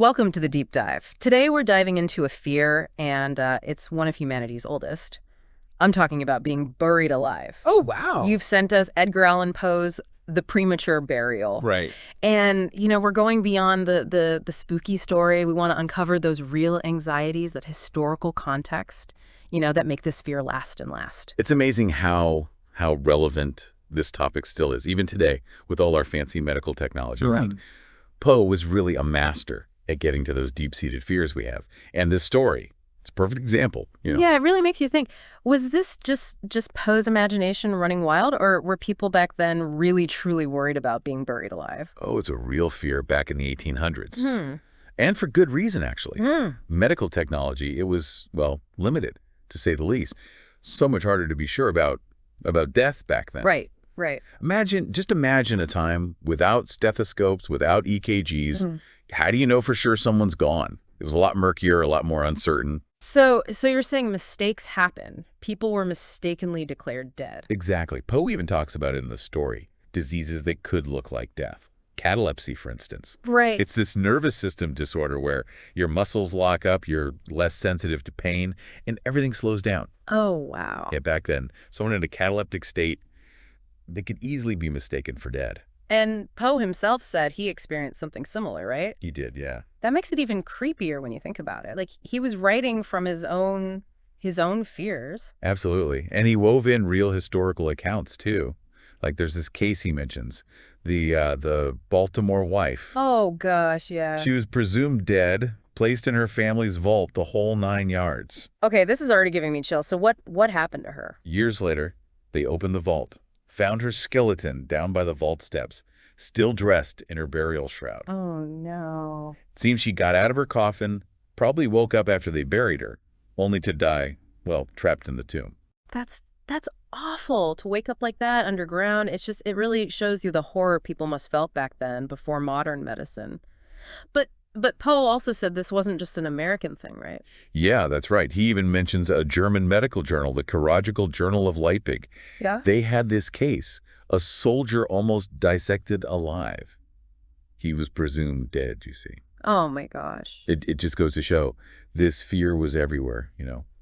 Welcome to the deep dive. Today we're diving into a fear, and it's one of humanity's oldest. I'm talking about being buried alive. Oh, wow. You've sent us Edgar Allan Poe's The Premature Burial. Right. And, we're going beyond the spooky story. We want to uncover those real anxieties, that historical context, that make this fear last and last. It's amazing how relevant this topic still is, even today, with all our fancy medical technology. Right. Like, Poe was really a master at getting to those deep-seated fears we have. And this story, it's a perfect example. Yeah, it really makes you think, was this just Poe's imagination running wild, or were people back then really, truly worried about being buried alive? Oh, it's a real fear back in the 1800s. Hmm. And for good reason, actually. Hmm. Medical technology, it was, well, limited, to say the least. So much harder to be sure about death back then. Right. Just imagine a time without stethoscopes, without EKGs. Mm-hmm. How do you know for sure someone's gone? It was a lot murkier, a lot more uncertain. So you're saying mistakes happen. People were mistakenly declared dead. Exactly. Poe even talks about it in the story. Diseases that could look like death. Catalepsy, for instance. Right. It's this nervous system disorder where your muscles lock up, you're less sensitive to pain, and everything slows down. Oh, wow. Yeah, back then, someone in a cataleptic state, they could easily be mistaken for dead. And Poe himself said he experienced something similar, right? He did, yeah. That makes it even creepier when you think about it. Like, he was writing from his own fears. Absolutely. And he wove in real historical accounts, too. Like, there's this case he mentions, the Baltimore wife. Oh, gosh, yeah. She was presumed dead, placed in her family's vault the whole 9 yards. Okay, this is already giving me chills. So what happened to her? Years later, they opened the vault, found her skeleton down by the vault steps, still dressed in her burial shroud. Oh, no. It seems she got out of her coffin, probably woke up after they buried her, only to die, well, trapped in the tomb. That's awful to wake up like that underground. It really shows you the horror people must felt back then before modern medicine. But Poe also said this wasn't just an American thing, right? Yeah, that's right. He even mentions a German medical journal, the Chirurgical Journal of Leipzig. Yeah. They had this case, a soldier almost dissected alive. He was presumed dead, you see. Oh my gosh. It just goes to show this fear was everywhere,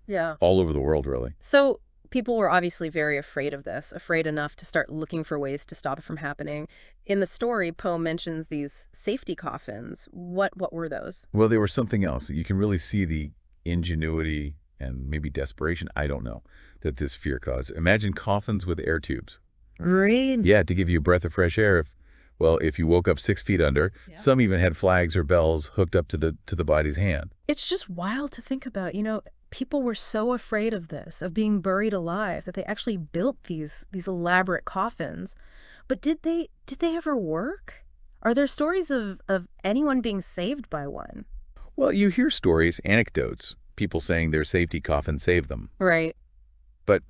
Yeah. all over the world, really. So people were obviously very afraid of this, afraid enough to start looking for ways to stop it from happening. In the story, Poe mentions these safety coffins. What were those? Well, they were something else. You can really see the ingenuity and maybe desperation, I don't know, that this fear caused. Imagine coffins with air tubes. Really? Yeah, to give you a breath of fresh air if you woke up 6 feet under. Yeah. Some even had flags or bells hooked up to the body's hand. It's just wild to think about. People were so afraid of this, of being buried alive, that they actually built these elaborate coffins. But did they ever work? Are there stories of anyone being saved by one? Well, you hear stories, anecdotes, people saying their safety coffin saved them. Right. But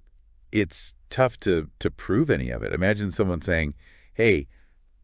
it's tough to prove any of it. Imagine someone saying, hey,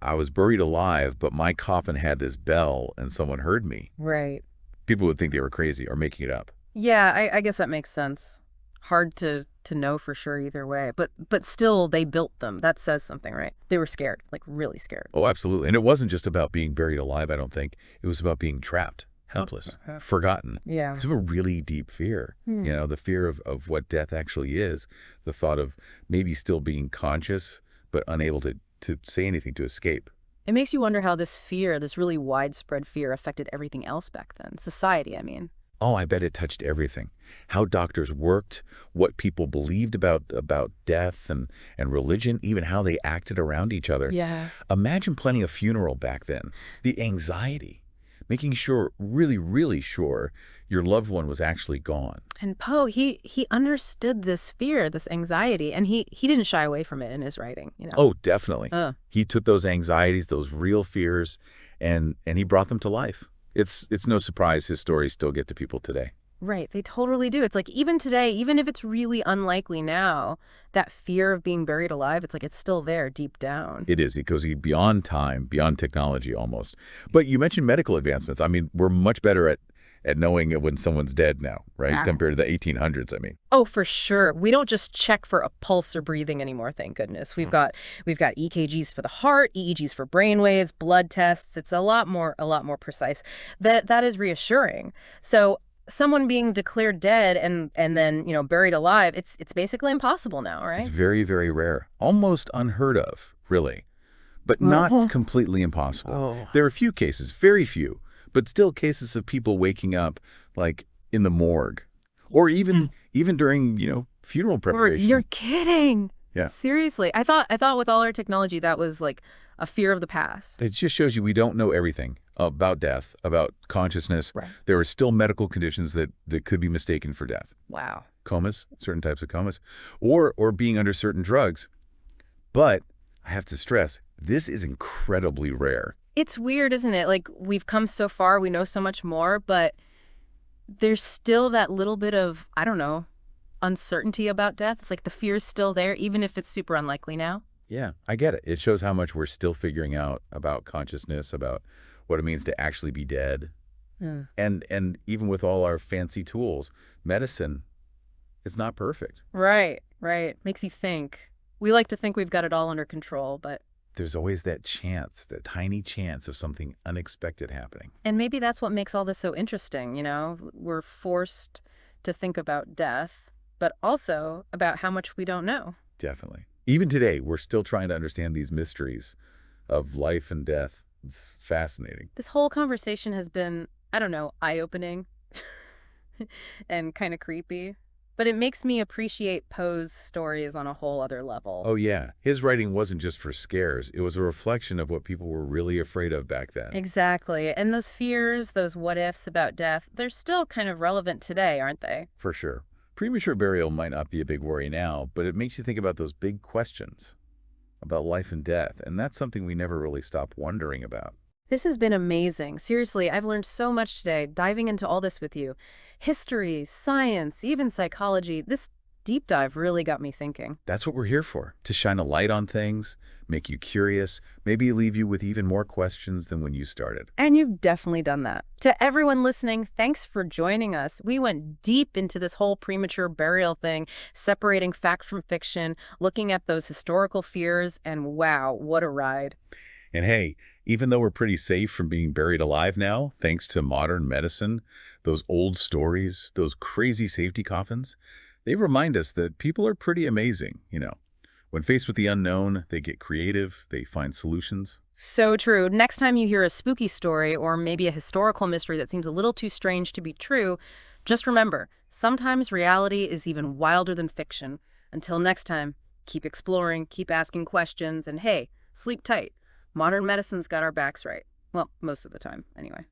I was buried alive, but my coffin had this bell and someone heard me. Right. People would think they were crazy or making it up. Yeah, I guess that makes sense. Hard to know for sure either way. But still, they built them. That says something, right? They were scared, like really scared. Oh, absolutely. And it wasn't just about being buried alive, I don't think. It was about being trapped, helpless, forgotten. Yeah. It's a really deep fear, the fear of what death actually is, the thought of maybe still being conscious but unable to say anything to escape. It makes you wonder how this fear, this really widespread fear, affected everything else back then. Society, I mean. Oh, I bet it touched everything. How doctors worked, what people believed about death and religion, even how they acted around each other. Yeah. Imagine planning a funeral back then. The anxiety, making sure, really, really sure, your loved one was actually gone. And Poe, he understood this fear, this anxiety, and he didn't shy away from it in his writing. Oh, definitely. He took those anxieties, those real fears, and he brought them to life. It's no surprise his stories still get to people today. Right, they totally do. It's like even today, even if it's really unlikely now, that fear of being buried alive, it's like it's still there deep down. It is. It goes beyond time, beyond technology almost. But you mentioned medical advancements. I mean, we're much better at at knowing when someone's dead now, right? Compared to the 1800s, I mean. Oh, for sure. We don't just check for a pulse or breathing anymore, thank goodness. We've got EKGs for the heart, EEGs for brain waves, blood tests. It's a lot more precise. That is reassuring. So someone being declared dead and then, buried alive, it's basically impossible now, It's right? very, very rare, almost unheard of, really, but not Uh-huh. completely impossible. Oh. There are a few cases, very few, but still cases of people waking up, like in the morgue, or even during, funeral You're preparation. kidding. Yeah. Seriously. I thought with all our technology that was like a fear of the past. It just shows you we don't know everything about death, about consciousness. Right. There are still medical conditions that could be mistaken for death. Wow. Comas, certain types of comas, or being under certain drugs. But I have to stress, this is incredibly rare. It's weird, isn't it? Like we've come so far, we know so much more, but there's still that little bit of, I don't know, uncertainty about death. It's like the fear's still there, even if it's super unlikely now. Yeah, I get it. It shows how much we're still figuring out about consciousness, about what it means to actually be dead. Yeah. And even with all our fancy tools, medicine is not perfect. Right, right. Makes you think. We like to think we've got it all under control, but There's always that chance, that tiny chance of something unexpected happening. and maybe that's what makes all this so interesting. We're forced to think about death, but also about how much we don't know. Definitely. Even today, we're still trying to understand these mysteries of life and death. It's fascinating. This whole conversation has been, I don't know, eye-opening and kind of creepy, but it makes me appreciate Poe's stories on a whole other level. Oh, yeah. His writing wasn't just for scares. It was a reflection of what people were really afraid of back then. Exactly. And those fears, those what ifs about death, they're still kind of relevant today, aren't they? For sure. Premature burial might not be a big worry now, but it makes you think about those big questions about life and death, and that's something we never really stop wondering about. This has been amazing. Seriously, I've learned so much today diving into all this with you. History, science, even psychology. This deep dive really got me thinking. That's what we're here for, to shine a light on things, make you curious, maybe leave you with even more questions than when you started. And you've definitely done that. To everyone listening, thanks for joining us. We went deep into this whole premature burial thing, separating fact from fiction, looking at those historical fears, and wow, what a ride. And hey, even though we're pretty safe from being buried alive now, thanks to modern medicine, those old stories, those crazy safety coffins, they remind us that people are pretty amazing. When faced with the unknown, they get creative, they find solutions. So true. Next time you hear a spooky story or maybe a historical mystery that seems a little too strange to be true, just remember, sometimes reality is even wilder than fiction. Until next time, keep exploring, keep asking questions, and hey, sleep tight. Modern medicine's got our backs right. Well, most of the time, anyway.